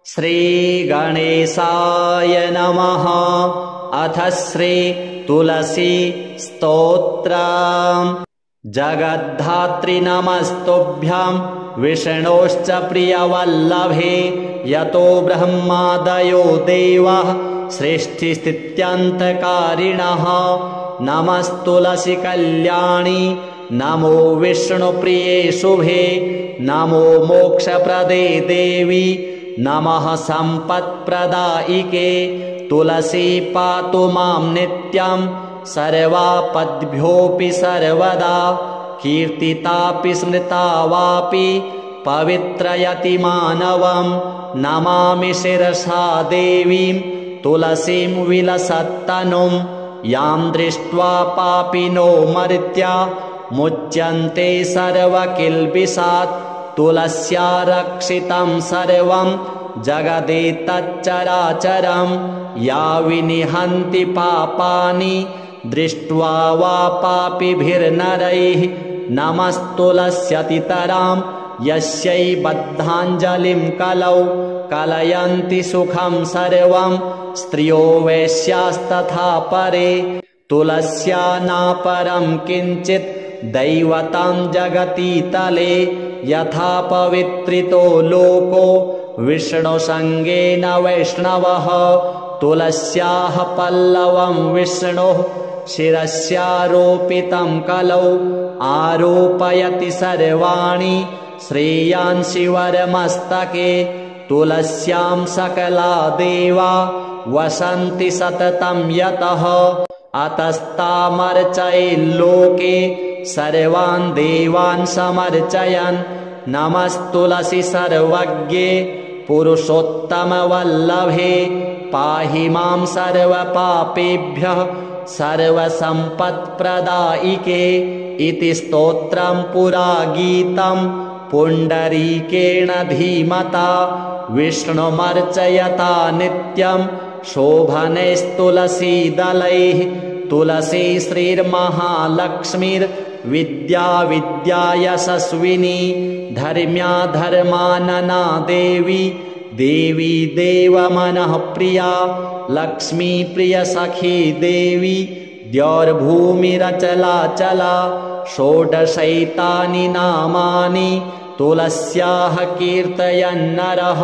श्रीगणेशाय नमः। अथ श्री तुलसी स्तोत्रम्। जगद्धात्री नमस्तुभ्यां विष्णोश्च प्रियवल्लभे। यतो ब्रह्मादयो देवाः सृष्टिस्थित्यन्तकारिणः। नमस्तुलसी कल्याणी नमो विष्णुप्रिये शुभे। नमो मोक्षप्रदे देवी नमः सम्पत्प्रदायिके। तुलसी पातु मां नित्यं सर्वापद्भ्योऽपि सर्वदा। कीर्तितापि स्मृता वापि पवित्रयति मानवं। नमामि शिरसा देवीं तुलसीं विलसत्तनुं। यां दृष्ट्वा पापिनो मर्त्या मुच्यन्ते सर्वकिल्बिषात्। तुलस्या रक्षितं सर्वं जगदेतच्चराचरं। या विनिहन्ति पापानि दृष्ट्वा वा पापिभिर्नरैः। नमस्तुलस्यतितरां यस्यै बद्धाञ्जलिं कलौ। कलयन्ति सुखं सर्वं स्त्रियो वैश्यास्तथा परे। तुलस्या नापरं किञ्चित् दैवतं जगतीतले। यथा पवित्रितो लोको विष्णुसङ्गेन वैष्णवः। तुलस्याः पल्लवं विष्णुः शिरस्यारोपितं कलौ। आरोपयति सर्वाणि श्रेयांसि वरमस्तके। तुलस्यां सकला देवा वसन्ति सततं यतः। अतस्तामर्चयेल्लोके सर्वान् देवान् समर्चयन्। नमस्तुलसी सर्वज्ञे पुरुषोत्तमवल्लभे। पाहि मां सर्वपापेभ्यः सर्वसम्पत्प्रदायिके। इति स्तोत्रं पुरा गीतं पुण्डरीकेण धीमता। विष्णुमर्चयता नित्यं शोभनैस्तुलसीदलैः। तुलसी श्रीर्महालक्ष्मीर्विद्या विद्या यशस्विनी। धर्म्या धर्मानना देवी देवी देवमनः प्रिया। लक्ष्मी प्रियसखी देवी द्यौर्भूमिरचलाचला। षोडशैतानि नामानि तुलस्याः कीर्तयन्नरः।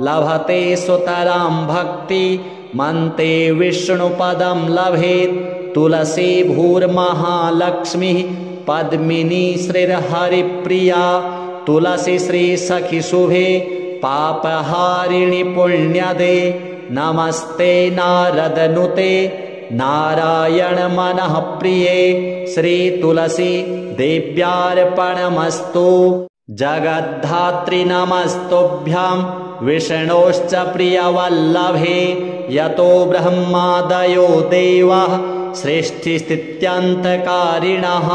लभते सुतरां भक्ति मन्ते विष्णुपदं लभेत्। तुलसी भूर्महालक्ष्मीः पद्मिनी श्रीर्हरिप्रिया। तुलसी श्रीसखी शुभे पापहारिणि पुण्यदे। नमस्ते नारदनुते नारायण मनः प्रिये। श्रीतुलसी देव्यार्पणमस्तु। जगद्धात्री नमस्तुभ्यां विष्णोश्च प्रियवल्लभे। यतो ब्रह्मादयो देवाः सृष्टिस्थित्यन्तकारिणः।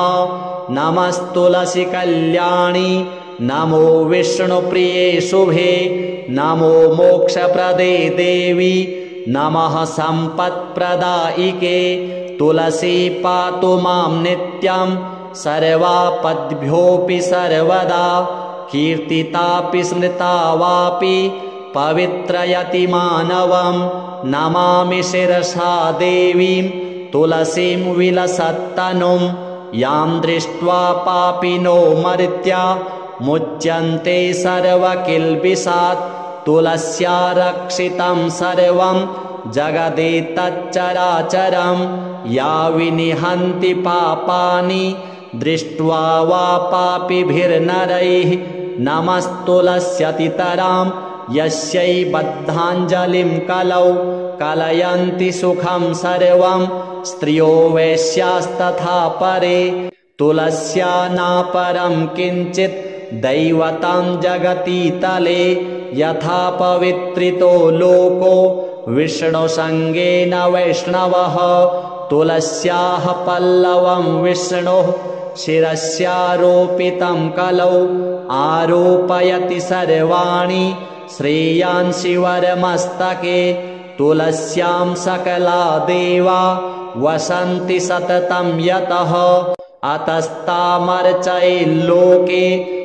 नमस्तुलसी कल्याणी नमो विष्णुप्रिये शुभे। नमो मोक्षप्रदे देवी नमः सम्पत्प्रदायिके। तुलसी पातु मां नित्यं सर्वापद्भ्योऽपि सर्वदा। कीर्तितापि स्मृता वापि पवित्रयति मानवं। नमामि शिरसा देवीं तुलसीं विलसत्तनुं। यां दृष्ट्वा पापिनो मर्त्या मुच्यन्ते सर्वकिल्बिषात्। तुलस्या रक्षितं सर्वं जगदेतच्चराचरं। या विनिहन्ति पापानि दृष्ट्वा वा पापिभिर्नरैः। नमस्तुलस्यतितरां यस्यै बद्धाञ्जलिं कलौ। कलयन्ति सुखं सर्वं स्त्रियो वैश्यास्तथा परे। तुलस्या नापरं किञ्चित् दैवतं जगतीतले। यथा पवित्रितो लोको विष्णुसङ्गेन वैष्णवः। तुलस्याः पल्लवं विष्णुः शिरस्यारोपितं कलौ। आरोपयति सर्वाणि श्रेयांसि वरमस्तके। तुलस्यां सकला देवा वसन्ति सततं यतः। अतस्तामर्चयेल्लोके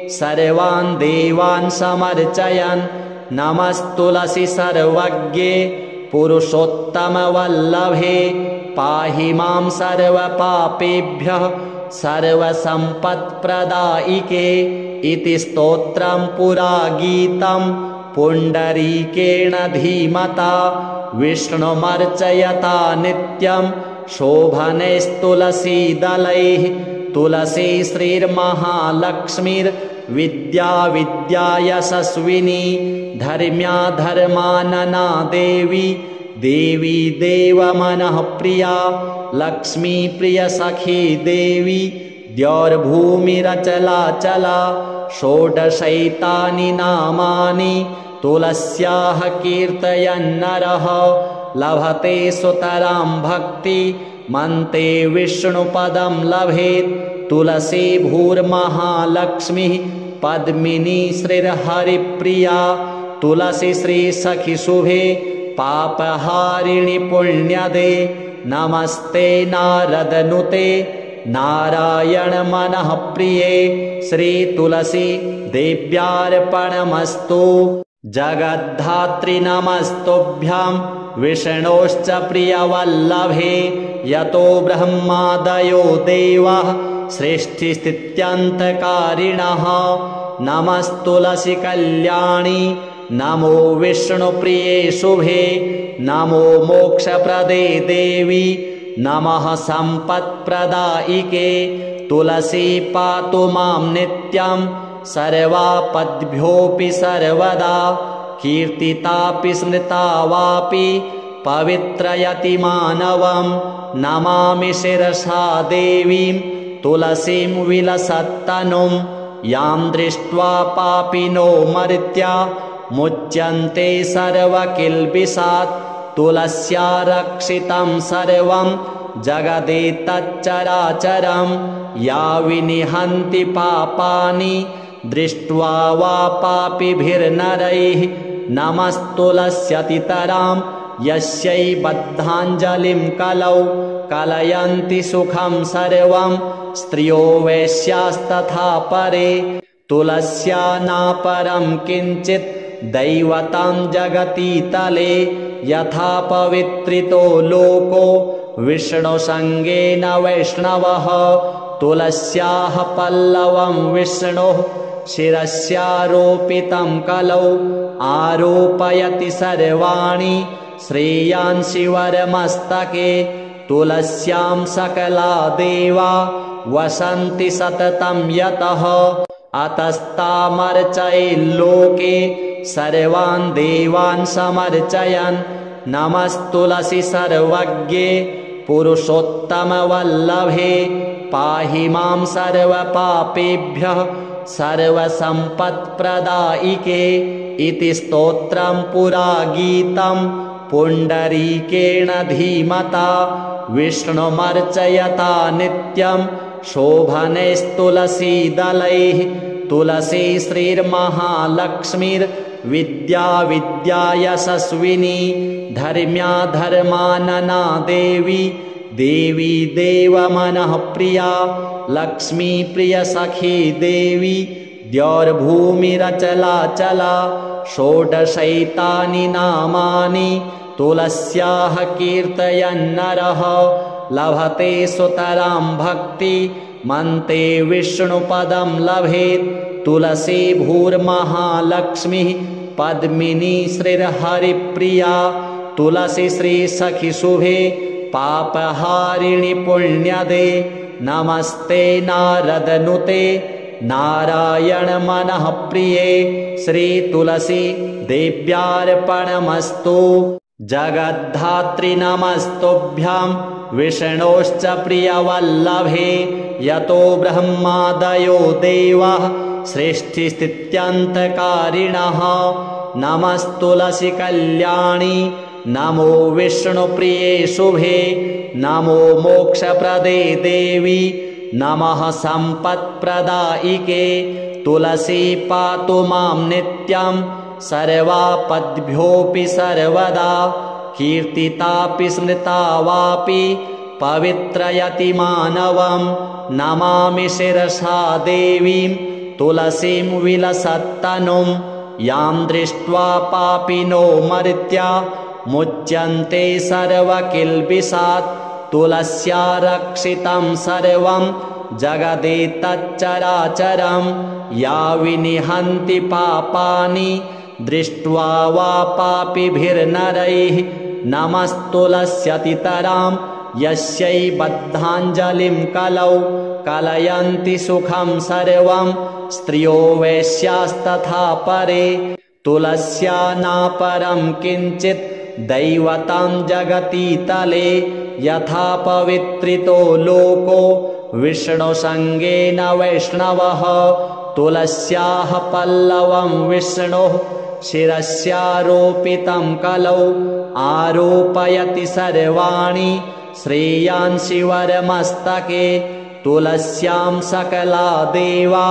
सर्वान् देवान् समर्चयन्। नमस्तुलसी सर्वज्ञे पुरुषोत्तमवल्लभे पाहि मां सर्वपापेभ्यः सर्वसम्पत्प्रदायिके इति स्तोत्रं पुरा गीतं पुण्डरीकेण धीमता विष्णुमर्चयता नित्यं शोभनैस्तुलसीदलैः तुलसी श्रीर्महालक्ष्मीर्विद्या विद्या यशस्विनी धर्म्या धर्मानना देवी देवी देवमनः प्रिया लक्ष्मी प्रिय सखी देवी द्यौर्भूमिरचलाचला षोडशैतानि नामानि तुलस्याः कीर्तयन्नरः लभते सुतरां भक्ति मन्ते विष्णुपदं लभेत् तुलसी भूर्महालक्ष्मीः पद्मिनी श्रीर्हरिप्रिया तुलसी श्रीसखिशुभे पापहारिणि पुण्यदे नमस्ते नारदनुते नारायण मनः प्रिये श्रीतुलसी देव्यार्पणमस्तु जगद्धात्री नमस्तुभ्यां विष्णोश्च प्रियवल्लभे यतो ब्रह्मादयो देवाः सृष्टिस्थित्यन्तकारिणः नमस्तुलसी कल्याणी नमो विष्णुप्रिये शुभे नमो मोक्षप्रदे देवी नमः सम्पत्प्रदायिके तुलसी पातु मां नित्यं सर्वापद्भ्योऽपि सर्वदा कीर्तितापि स्मृता वापि पवित्रयति मानवं नमामि शिरसा देवीं तुलसीं विलसत्तनुं यां दृष्ट्वा पापिनो मर्त्या मुच्यन्ते सर्वकिल्बिषात् तुलस्या रक्षितं सर्वं जगदेतच्चराचरं या विनिहन्ति पापानि दृष्ट्वा वा पापिभिर्नरैः नमस्तुलस्यतितरां यस्यै बद्धाञ्जलिं कलौ कलयन्ति सुखं सर्वं स्त्रियो वैश्यास्तथा परे तुलस्या नापरं किञ्चित् दैवतं जगतीतले यथा पवित्रितो लोको विष्णुसङ्गेन वैष्णवः तुलस्याः पल्लवं विष्णोः शिरस्यारोपितं कलौ आरोपयति सर्वाणि श्रेयांसि वरमस्तके तुलस्यां सकला देवा वसन्ति सततं यतः अतस्तामर्चयेल्लोके सर्वान् देवान् समर्चयन् नमस्तुलसी सर्वज्ञे पुरुषोत्तमवल्लभे पाहि मां सर्वपापेभ्यः सर्वसम्पत्प्रदायिके इति स्तोत्रं पुरा गीतं पुण्डरीकेण धीमता विष्णुमर्चयता नित्यं शोभनैस्तुलसीदलैः तुलसी श्रीर्महालक्ष्मीर्विद्या विद्या यशस्विनी धर्म्या धर्मानना देवी देवी देवमनः प्रिया लक्ष्मी प्रिय सखी देवी द्यौर्भूमिरचलाचला षोडशैतानि नामानि तुलस्याः कीर्तयन्नरः लभते सुतरां भक्ति मन्ते विष्णुपदं लभेत् तुलसी भूर्महालक्ष्मीः पद्मिनी श्रीर्हरिप्रिया तुलसी श्रीसखिशुभे पापहारिणि पुण्यदे नमस्ते नारदनुते नारायण मनः प्रिये श्रीतुलसी देव्यार्पणमस्तु जगद्धात्री नमस्तुभ्यां विष्णोश्च प्रियवल्लभे यतो ब्रह्मादयो देवाः सृष्टिस्थित्यन्तकारिणः नमस्तुलसी कल्याणी नमो विष्णुप्रिये शुभे नमो मोक्षप्रदे देवी नमः सम्पत्प्रदायिके तुलसी पातु मां नित्यं सर्वापद्भ्योऽपि सर्वदा कीर्तितापि स्मृता वापि पवित्रयति मानवं नमामि शिरसा देवीं तुलसीं विलसत्तनुं यां दृष्ट्वा पापिनो मर्त्या मुच्यन्ते सर्वकिल्बिषात् तुलस्या रक्षितं सर्वं जगदेतच्चराचरं या विनिहन्ति पापानि दृष्ट्वा वा पापिभिर्नरैः नमस्तुलस्यतितरां यस्यै बद्धाञ्जलिं कलौ कलयन्ति सुखं सर्वं स्त्रियो वैश्यास्तथा परे तुलस्या नापरं किञ्चित् दैवतं जगतीतले यथा पवित्रितो लोको विष्णुसङ्गेन वैष्णवः तुलस्याः पल्लवं विष्णुः शिरस्यारोपितं कलौ आरोपयति सर्वाणि श्रेयांसि वरमस्तके तुलस्यां सकला देवा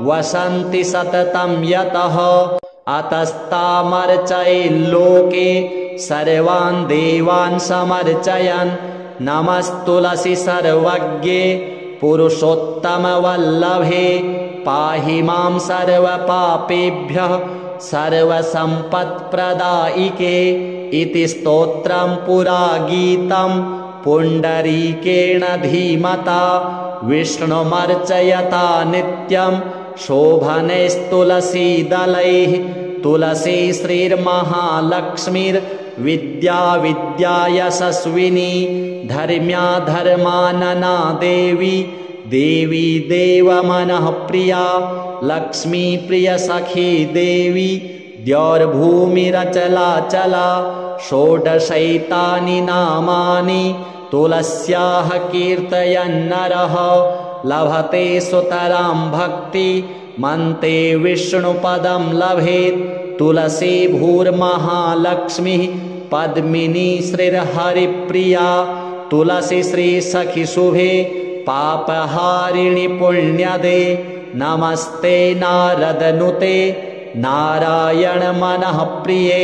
वसन्ति सततं यतः अतस्तामर्चयेल्लोके सर्वान् देवान् समर्चयन् नमस्तुलसि सर्वज्ञे पुरुषोत्तमवल्लभे पाहि मां सर्वपापेभ्यः सर्वसम्पत्प्रदायिके इति स्तोत्रं पुरा गीतं पुण्डरीकेण धीमता विष्णुमर्चयता नित्यं शोभनैस्तुलसीदलैः तुलसी श्रीर्महालक्ष्मीर्विद्या विद्या यशस्विनी धर्म्या धर्मानना देवी देवी देवमनः प्रिया लक्ष्मी प्रियसखी देवी द्यौर्भूमिरचलाचला षोडशैतानि नामानि तुलस्याः कीर्तयन्नरः लभते सुतरां भक्ति मन्ते विष्णुपदं लभेत् तुलसी भूर्महालक्ष्मीः पद्मिनी श्रीर्हरिप्रिया तुलसी श्रीसखिशुभे पापहारिणि पुण्यदे नमस्ते नारदनुते नारायण मनः प्रिये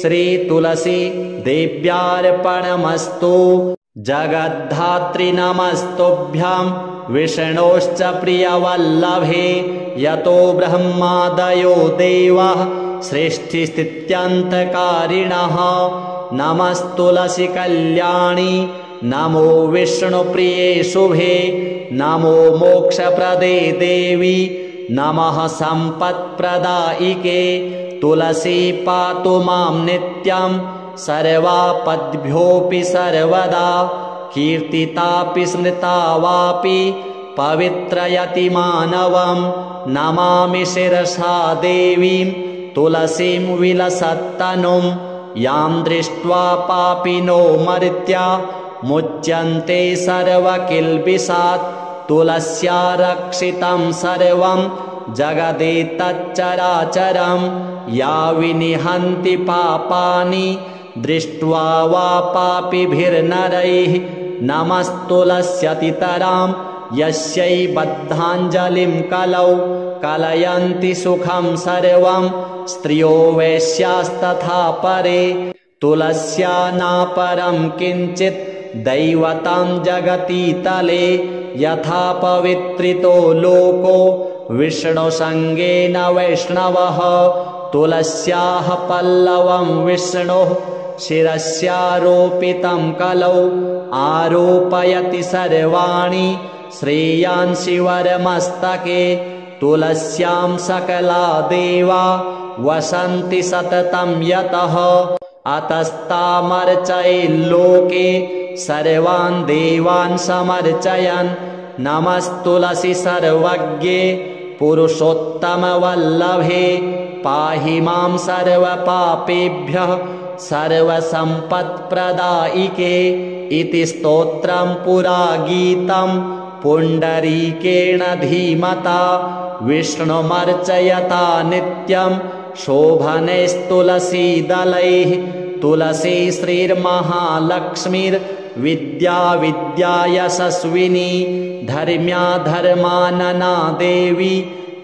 श्रीतुलसी देव्यार्पणमस्तु जगद्धात्री नमस्तुभ्यां विष्णोश्च प्रियवल्लभे यतो ब्रह्मादयो देवाः सृष्टिस्थित्यन्तकारिणः नमस्तुलसी कल्याणी नमो विष्णुप्रिये शुभे नमो मोक्षप्रदे देवी नमः सम्पत्प्रदायिके तुलसी पातु मां नित्यं सर्वापद्भ्योऽपि सर्वदा कीर्तितापि स्मृता वापि पवित्रयति मानवं नमामि शिरसा देवीं तुलसीं विलसत्तनुं यां दृष्ट्वा पापिनो मर्त्या मुच्यन्ते सर्वकिल्बिषात् तुलस्या रक्षितं सर्वं जगदेतच्चराचरं या विनिहन्ति पापानि दृष्ट्वा वा पापिभिर्नरैः नमस्तुलस्यतितरां यस्यै बद्धाञ्जलिं कलौ कलयन्ति सुखं सर्वं स्त्रियो वैश्यास्तथा परे तुलस्या नापरं किञ्चित् दैवतं जगतीतले यथा पवित्रितो लोको विष्णुसङ्गेन वैष्णवः तुलस्याः पल्लवं विष्णुः शिरस्यारोपितं कलौ आरोपयति सर्वाणि श्रेयांसि वरमस्तके तुलस्यां सकला देवा वसन्ति सततं यतः अतस्तामर्चयेल्लोके सर्वान् देवान् समर्चयन् नमस्तुलसि सर्वज्ञे पुरुषोत्तमवल्लभे पाहि मां सर्वपापेभ्यः सर्वसम्पत्प्रदायिके इति स्तोत्रं पुरा गीतं पुण्डरीकेण धीमता विष्णुमर्चयता नित्यं शोभनैस्तुलसीदलैः तुलसी श्रीर्महालक्ष्मीर्विद्या विद्या यशस्विनी धर्म्या धर्मानना देवी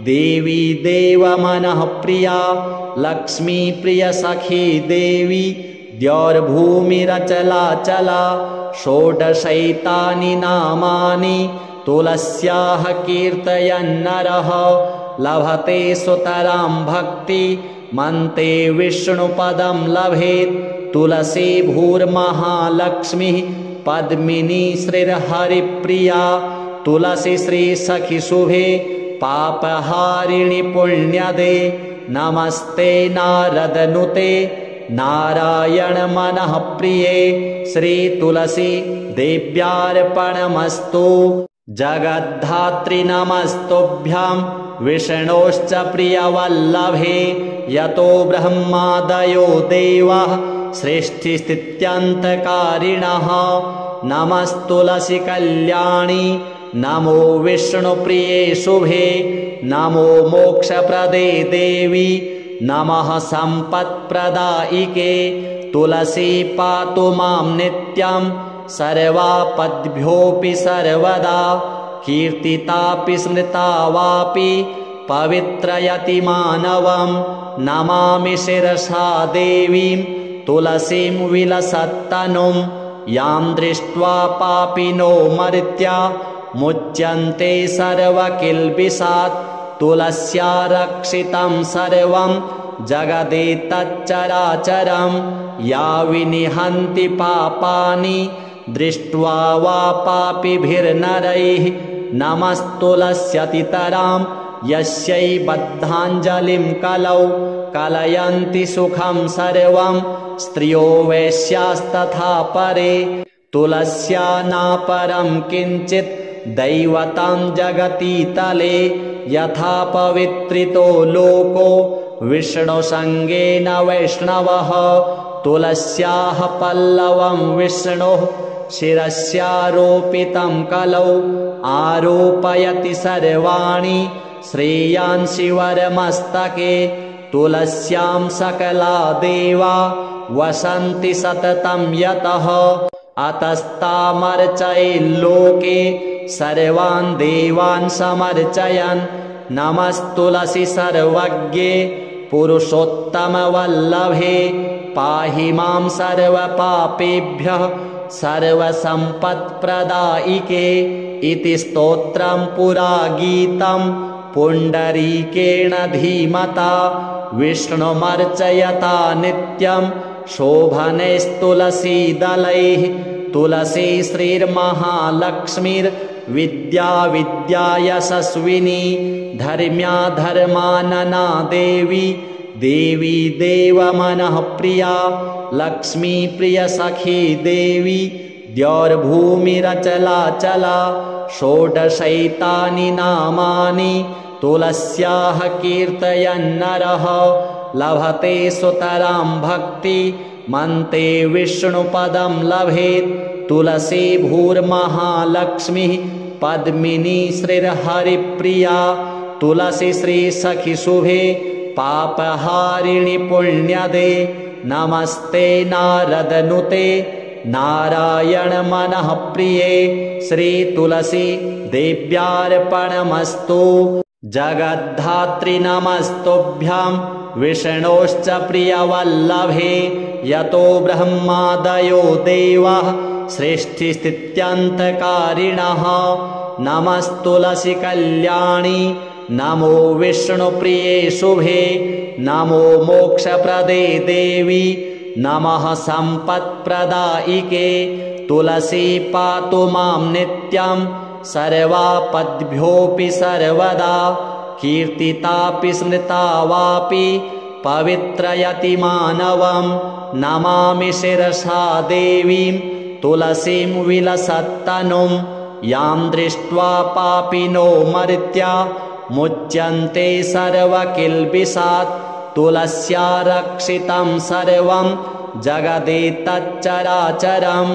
देवी देवमनः प्रिया लक्ष्मी प्रियसखी देवी द्यौर्भूमिरचलाचला षोडशैतानि नामानि तुलस्याः कीर्तयन्नरः लभते सुतरां भक्ति मन्ते विष्णुपदं लभेत् तुलसी भूर्महालक्ष्मीः पद्मिनी श्रीर्हरिप्रिया तुलसी श्रीसखिशुभे पापहारिणि पुण्यदे नमस्ते नारदनुते नारायण मनः प्रिये श्रीतुलसी देव्यार्पणमस्तु। जगद्धात्री नमस्तुभ्यां विष्णोश्च प्रियवल्लभे यतो ब्रह्मादयो देवाः सृष्टिस्थित्यन्तकारिणः नमस्तुलसी कल्याणी नमो विष्णुप्रिये शुभे नमो मोक्षप्रदे देवी नमः सम्पत्प्रदायिके तुलसी पातु मां नित्यं सर्वापद्भ्योऽपि सर्वदा कीर्तितापि स्मृता वापि पवित्रयति मानवं नमामि शिरसा देवीं तुलसीं विलसत्तनुं यां दृष्ट्वा पापिनो मर्त्या मुच्यन्ते सर्वकिल्बिषात् तुलस्या रक्षितं सर्वं जगदेतच्चराचरं या विनिहन्ति पापानि दृष्ट्वा वा पापिभिर्नरैः नमस्तुलस्यतितरां यस्यै बद्धाञ्जलिं कलौ कलयन्ति सुखं सर्वं स्त्रियो वैश्यास्तथा परे तुलस्या नापरं किञ्चित् दैवतं जगतीतले यथा पवित्रितो लोको विष्णुसङ्गेन वैष्णवः तुलस्याः पल्लवं विष्णोः शिरस्यारोपितं कलौ आरोपयति सर्वाणि श्रेयांसि वरमस्तके तुलस्यां सकला देवा वसन्ति सततं यतः अतस्तामर्चयेल्लोके सर्वान् देवान् समर्चयन् नमस्तुलसी सर्वज्ञे पुरुषोत्तमवल्लभे पाहि मां सर्वपापेभ्यः सर्वसम्पत्प्रदायिके इति स्तोत्रं पुरा गीतं पुण्डरीकेण धीमता विष्णुमर्चयता नित्यं शोभनैस्तुलसीदलैः तुलसी श्रीर्महालक्ष्मीर्विद्या विद्या यशस्विनी धर्म्या धर्मानना देवी देवी देवमनः प्रिया लक्ष्मी प्रियसखी देवी द्यौर्भूमिरचलाचला षोडशैतानि नामानि तुलस्याः कीर्तयन्नरः लभते सुतरां भक्ति मन्ते विष्णुपदं लभेत् तुलसी भूर्महालक्ष्मीः पद्मिनी श्रीर्हरिप्रिया तुलसी श्रीसखिशुभे पापहारिणि पुण्यदे नमस्ते नारदनुते नारायण मनः प्रिये श्रीतुलसी देव्यार्पणमस्तु। जगद्धात्री नमस्तुभ्यां विष्णोश्च प्रियवल्लभे यतो ब्रह्मादयो देवाः सृष्टिस्थित्यन्तकारिणः नमस्तुलसी कल्याणी नमो विष्णुप्रिये शुभे नमो मोक्षप्रदे देवी नमः सम्पत्प्रदायिके तुलसी पातु मां नित्यं सर्वापद्भ्योऽपि सर्वदा कीर्तितापि स्मृता वापि पवित्रयति मानवं नमामि शिरसा देवीं तुलसीं विलसत्तनुं यां दृष्ट्वा पापिनो मर्त्या मुच्यन्ते सर्वकिल्बिषात् तुलस्या रक्षितं सर्वं जगदेतच्चराचरं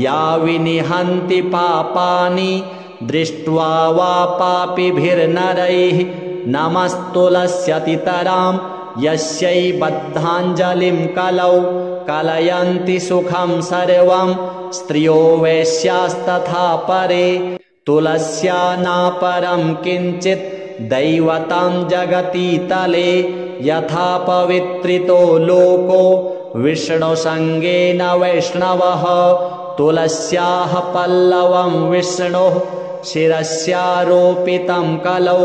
या विनिहन्ति पापानि दृष्ट्वा वा पापिभिर्नरैः नमस्तुलस्यतितरां यस्यै बद्धाञ्जलिं कलौ कलयन्ति सुखं सर्वं स्त्रियो वैश्यास्तथा परे तुलस्या नापरं किञ्चित् दैवतं जगतीतले यथा पवित्रितो लोको विष्णुसङ्गेन वैष्णवः तुलस्याः पल्लवं विष्णोः शिरस्यारोपितं कलौ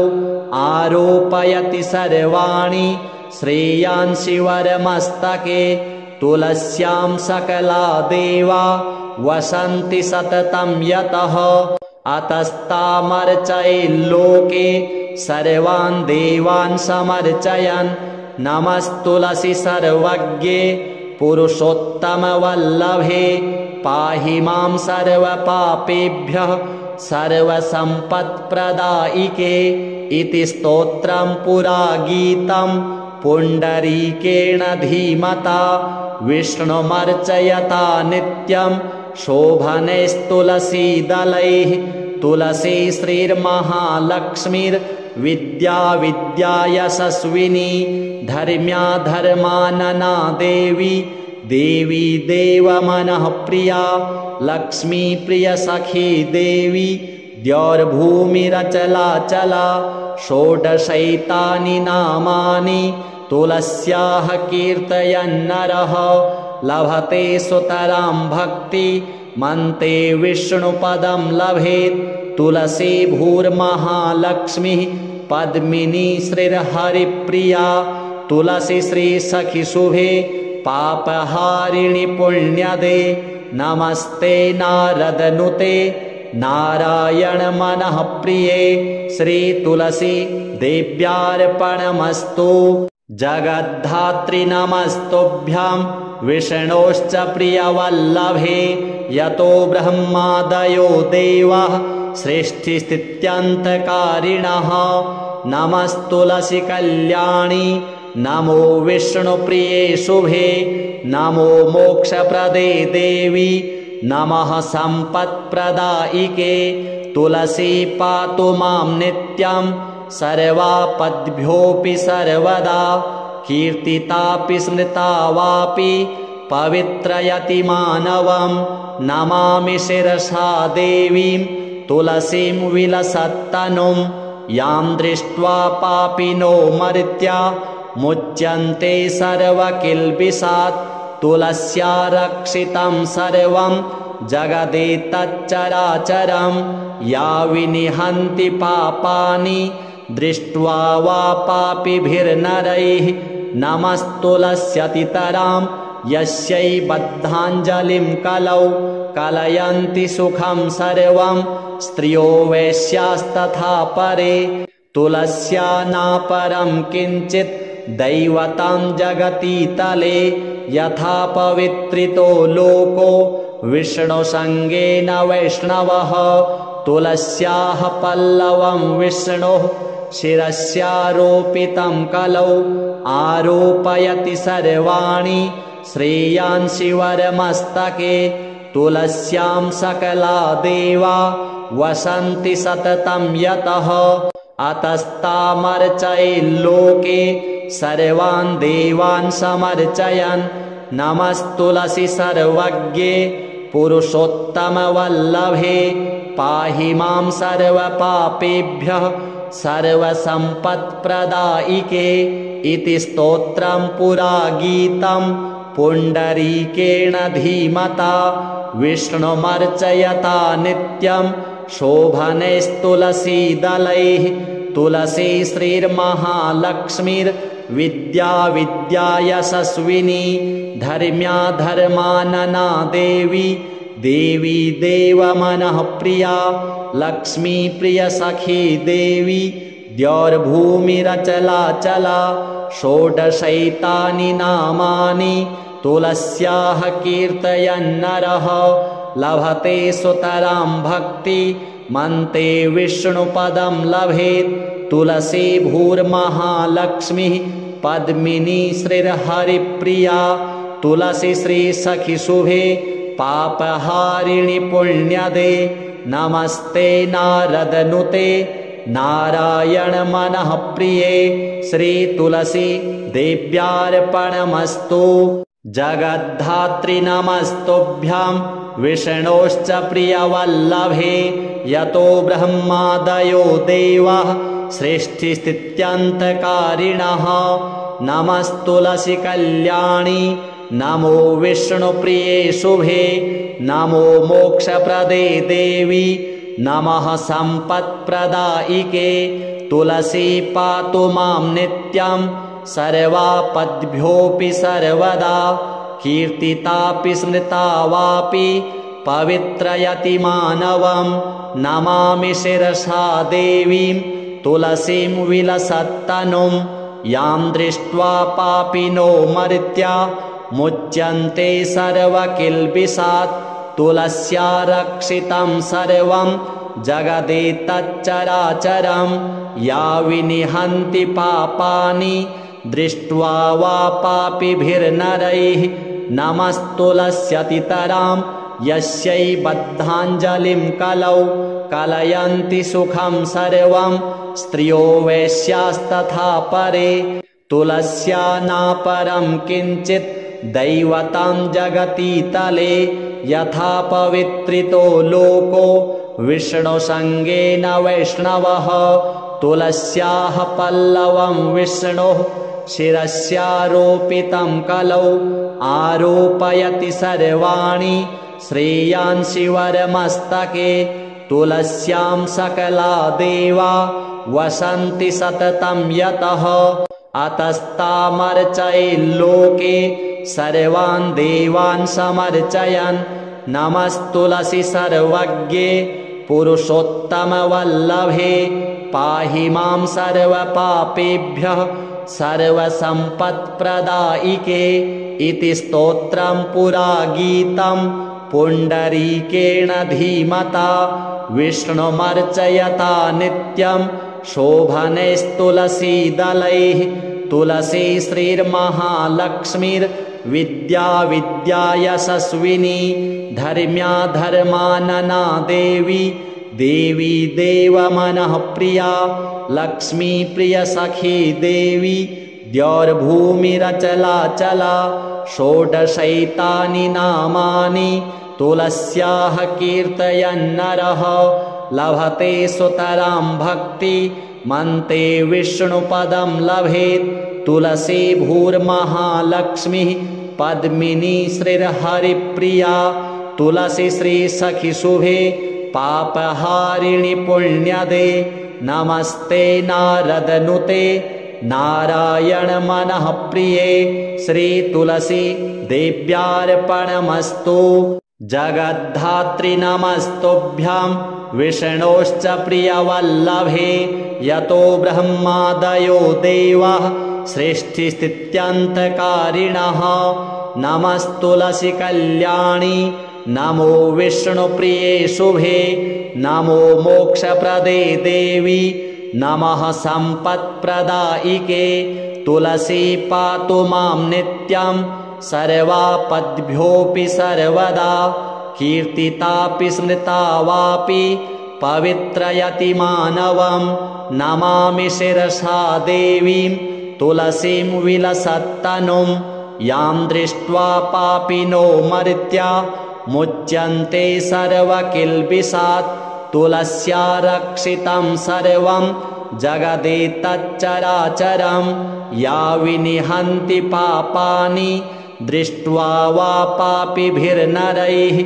आरोपयति सर्वाणि श्रेयांसि वरमस्तके तुलस्यां सकला देवा वसन्ति सततं यतः अतस्तामर्चयेल्लोके सर्वान् देवान् समर्चयन् नमस्तुलसी सर्वज्ञे पुरुषोत्तमवल्लभे पाहि मां सर्वपापेभ्यः सर्वसम्पत्प्रदायिके इति स्तोत्रं पुरा गीतं पुण्डरीकेण धीमता विष्णुमर्चयता नित्यं शोभनैस्तुलसीदलैः तुलसी श्रीर्महालक्ष्मीर्विद्या विद्यायशस्विनी धर्म्या धर्मानना देवी देवी देवमनःप्रिया लक्ष्मी प्रियसखी देवी द्यौर्भूमिरचलाचला षोडशैतानि नामानि तुलस्याः कीर्तयन्नरः लभते सुतरां भक्ति मन्ते विष्णुपदं लभेत् तुलसी भूर्महालक्ष्मीः पद्मिनी श्रीर्हरिप्रिया तुलसी श्रीसखिशुभे पापहारिणि पुण्यदे नमस्ते नारदनुते नारायण मनः प्रिये श्रीतुलसी देव्यार्पणमस्तु जगद्धात्री नमस्तुभ्यां विष्णोश्च प्रियवल्लभे यतो ब्रह्मादयो देवाः सृष्टिस्थित्यन्तकारिणः नमस्तुलसी कल्याणी नमो विष्णुप्रिये शुभे नमो मोक्षप्रदे देवी नमः सम्पत्प्रदायिके तुलसी पातु मां नित्यं सर्वापद्भ्योऽपि सर्वदा कीर्तितापि स्मृता वापि पवित्रयति मानवं नमामि शिरसा देवीं तुलसीं विलसत्तनुं यां दृष्ट्वा पापिनो मर्त्या मुच्यन्ते सर्वकिल्बिषात् तुलस्या रक्षितं सर्वं जगदेतच्चराचरं या विनिहन्ति पापानि दृष्ट्वा वा पापिभिर्नरैः नमस्तुलस्यतितरां यस्यै बद्धाञ्जलिं कलौ कलयन्ति सुखं सर्वं स्त्रियो वैश्यास्तथा परे तुलस्या नापरं किञ्चित् दैवतं जगतीतले यथा पवित्रितो लोको विष्णुसङ्गेन वैष्णवः तुलस्याः पल्लवं विष्णोः शिरस्यारोपितं कलौ आरोपयति सर्वाणि श्रेयांसि वरमस्तके तुलस्यां सकला देवा वसन्ति सततं यतः अतस्तामर्चयेल्लोके सर्वान् देवान् समर्चयन् नमस्तुलसी सर्वज्ञे पुरुषोत्तमवल्लभे पाहि मां सर्वपापेभ्यः सर्वसम्पत्प्रदायिके इति स्तोत्रं पुरा गीतं पुण्डरीकेण धीमता विष्णुमर्चयता नित्यं शोभनैस्तुलसीदलैः तुलसी श्रीर्महालक्ष्मीर्विद्या विद्यायशस्विनी धर्म्या धर्मानना देवी देवी देवमनःप्रिया लक्ष्मी प्रियसखी देवी द्यौर्भूमिरचलाचला षोडशैतानि नामानि तुलस्याः कीर्तयन्नरः लभते सुतरां भक्ति मन्ते विष्णुपदं लभेत् तुलसी भूर्महालक्ष्मीः पद्मिनी श्रीर्हरिप्रिया तुलसी श्रीसखिशुभे पापहारिणि पुण्यदे नमस्ते नारदनुते नारायण मनः प्रिये श्रीतुलसी देव्यार्पणमस्तु जगद्धात्री नमस्तुभ्यां विष्णोश्च प्रियवल्लभे यतो ब्रह्मादयो देवाः सृष्टिस्थित्यन्तकारिणः नमस्तुलसी कल्याणी नमो विष्णुप्रिये शुभे नमो मोक्षप्रदे देवी नमः सम्पत्प्रदायिके तुलसी पातु मां नित्यं सर्वापद्भ्योऽपि सर्वदा कीर्तितापि स्मृता वापि पवित्रयति मानवं नमामि शिरसा देवीं तुलसीं विलसत्तनुं यां दृष्ट्वा पापिनो मर्त्या मुच्यन्ते सर्वकिल्बिषात् तुलस्या रक्षितं सर्वं जगदेतच्चराचरं या विनिहन्ति पापानि दृष्ट्वा वा पापिभिर्नरैः नमस्तुलस्यतितरां यस्यै बद्धाञ्जलिं कलौ कलयन्ति सुखं सर्वं स्त्रियो वैश्यास्तथा परे तुलस्या नापरं किञ्चित् दैवतं जगति तले यथा पवित्रितो लोको विष्णुसङ्गेन वैष्णवः तुलस्याः पल्लवं विष्णुः शिरस्यारोपितं कलौ आरोपयति सर्वाणि श्रेयांसि वरमस्तके तुलस्यां सकला देवा वसन्ति सततं यतः अतस्तामर्चयेल्लोके सर्वान् देवान् समर्चयन् नमस्तुलसी सर्वज्ञे पुरुषोत्तमवल्लभे पाहि मां सर्वपापेभ्यः सर्वसम्पत्प्रदायिके इति स्तोत्रं पुरा गीतं पुण्डरीकेण धीमता विष्णुमर्चयता नित्यं शोभनैस्तुलसीदलैः तुलसी श्रीर्महालक्ष्मीर्विद्या विद्यायशस्विनी धर्म्या धर्मानना देवी देवी देवमनःप्रिया लक्ष्मी प्रियसखी देवी द्यौर्भूमिरचलाचला षोडशैतानि नामानि तुलस्याः कीर्तयन्नरः लभते सुतरां भक्ति मन्ते विष्णुपदं लभेत् तुलसी भूर्महालक्ष्मीः पद्मिनी श्रीर्हरिप्रिया तुलसी श्रीसखिशुभे पापहारिणि पुण्यदे नमस्ते नारदनुते नारायण मनः प्रिये श्रीतुलसी देव्यार्पणमस्तु जगद्धात्री नमस्तुभ्यां विष्णोश्च प्रियवल्लभे यतो ब्रह्मादयो देवाः सृष्टिस्थित्यन्तकारिणः नमस्तुलसी कल्याणी नमो विष्णुप्रिये शुभे नमो मोक्षप्रदे देवी नमः सम्पत्प्रदायिके तुलसी पातु मां नित्यं सर्वापद्भ्योऽपि सर्वदा कीर्तितापि स्मृता वापि पवित्रयति मानवं नमामि शिरसा देवीं तुलसीं विलसत्तनुं यां दृष्ट्वा पापिनो मर्त्या मुच्यन्ते सर्वकिल्बिषात् तुलस्या रक्षितं सर्वं जगदेतच्चराचरं या विनिहन्ति पापानि दृष्ट्वा वा पापिभिर्नरैः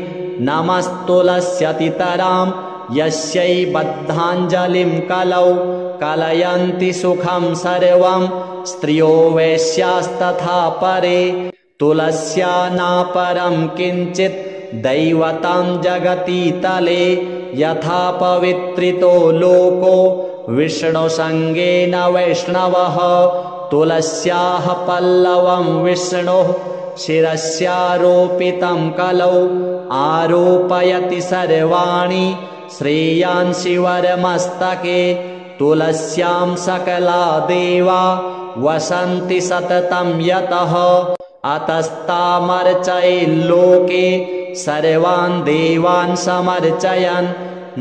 नमस्तुलस्यतितरां यस्यै बद्धाञ्जलिं कलौ कलयन्ति सुखं सर्वं स्त्रियो वैश्यास्तथा परे तुलस्या नापरं किञ्चित् दैवतं जगति तले यथा पवित्रितो लोको विष्णुसङ्गेन वैष्णवः तुलस्याः पल्लवं विष्णुः शिरस्यारोपितं कलौ आरोपयति सर्वाणि श्रेयांसि वरमस्तके तुलस्यां सकला देवा वसन्ति सततं यतः अतस्तामर्चयेल्लोके सर्वान् देवान् समर्चयन्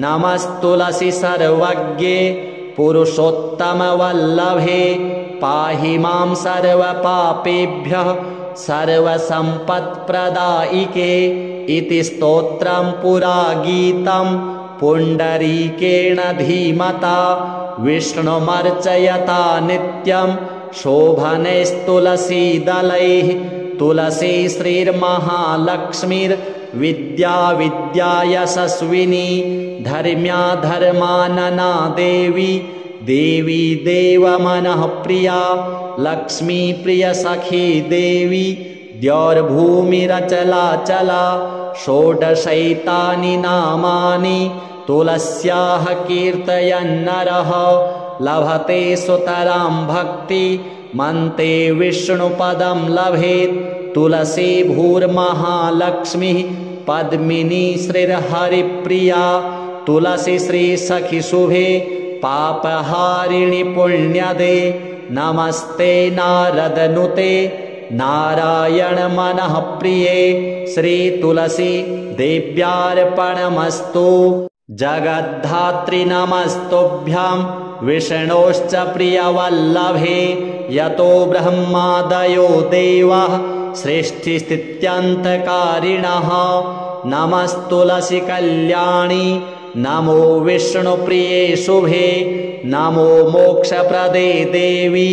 नमस्तुलसी सर्वज्ञे पुरुषोत्तमवल्लभे पाहि मां सर्वपापेभ्यः सर्वसम्पत्प्रदायिके इति स्तोत्रं पुरा गीतं पुण्डरीकेण धीमता विष्णुमर्चयता नित्यं शोभनैस्तुलसीदलैः तुलसी श्रीर्महालक्ष्मीर्विद्या विद्यायशस्विनी धर्म्या धर्मानना देवी देवी देवमनःप्रिया लक्ष्मी प्रिय सखी देवी द्यौर्भूमिरचलाचला षोडशैतानि नामानि तुलस्याः कीर्तयन्नरः लभते सुतरां भक्ति मन्ते विष्णुपदं लभेत् तुलसी भूर्महालक्ष्मी पद्मिनी श्रीर्हरिप्रिया तुलसी श्री सखी शुभे पापहारिणि पुण्यदे नमस्ते नारदनुते नारायण मनः प्रिये श्री तुलसी देव्यार्पणमस्तु जगद्धात्री नमस्तुभ्यां विष्णोश्च प्रियवल्लभे यतो ब्रह्मादयो देवाः सृष्टिस्थित्यन्तकारिणः नमस्तुलसी कल्याणी नमो विष्णुप्रिये शुभे नमो मोक्षप्रदे देवी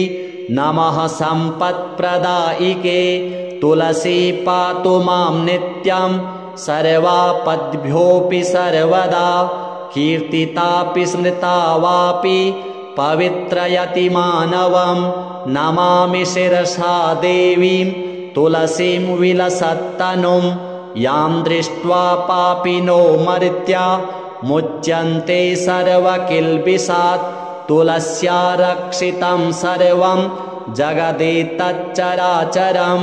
नमः सम्पत्प्रदायिके तुलसी पातु मां नित्यं सर्वापद्भ्योऽपि सर्वदा कीर्तितापि स्मृता वापि पवित्रयति मानवं नमामि शिरसा देवीं तुलसीं विलसत्तनुं यां दृष्ट्वा पापिनो मर्त्या मुच्यन्ते सर्वकिल्बिषात् तुलस्या रक्षितं सर्वं जगदेतच्चराचरं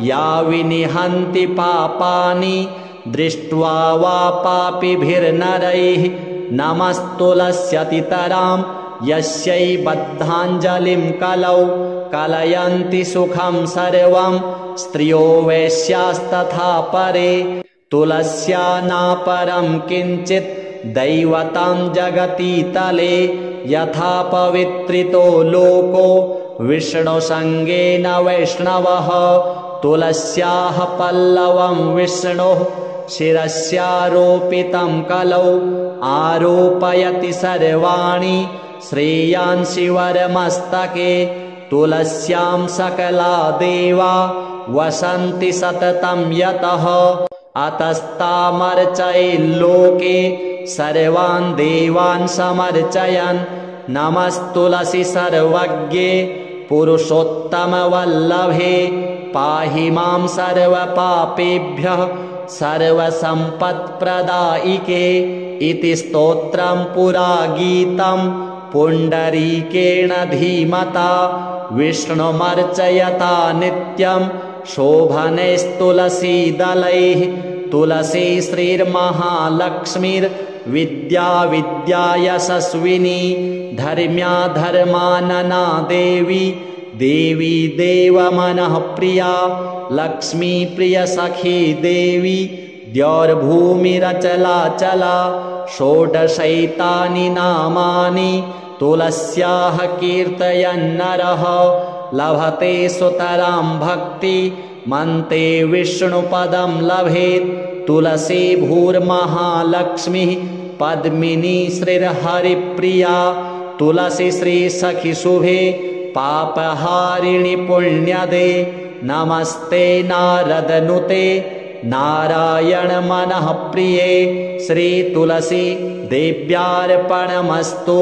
या विनिहन्ति पापानि दृष्ट्वा वा पापिभिर्नरैः नमस्तुलस्यतितरां यस्यै बद्धाञ्जलिं कलौ कलयन्ति सुखं सर्वं स्त्रियो वैश्यास्तथा परे तुलस्या नापरं किञ्चित् दैवतं जगति तले यथा पवित्रितो लोको विष्णुसङ्गेन वैष्णवः तुलस्याः पल्लवं विष्णोः शिरस्यारोपितं कलौ आरोपयति सर्वाणि श्रेयांसि वरमस्तके तुलस्यां सकला देवा वसन्ति सततं यतः अतस्तामर्चयेल्लोके सर्वान् देवान् समर्चयन् नमस्तुलसी सर्वज्ञे पुरुषोत्तमवल्लभे पाहि मां सर्वपापेभ्यः सर्वसम्पत्प्रदायिके इति स्तोत्रं पुरा गीतं पुण्डरीकेण धीमता विष्णुमर्चयता नित्यं शोभनैस्तुलसीदलैः तुलसी श्रीर्महालक्ष्मीर्विद्या विद्यायशस्विनी धर्म्या धर्मानना देवी देवी देवमनः प्रिया लक्ष्मी प्रिय सखी देवी द्यौर्भूमिरचलाचला षोडशैतानि नामानि तुलस्याः कीर्तयन्नरः लभते सुतरां भक्ति मन्ते विष्णुपदं लभेत् तुलसी भूर्महालक्ष्मी पद्मिनी श्रीर्हरिप्रिया तुलसी श्री सखी शुभे पापहारिणि पुण्यदे नमस्ते नारदनुते नारायण मनः प्रिये श्री तुलसी देव्यार्पणमस्तु।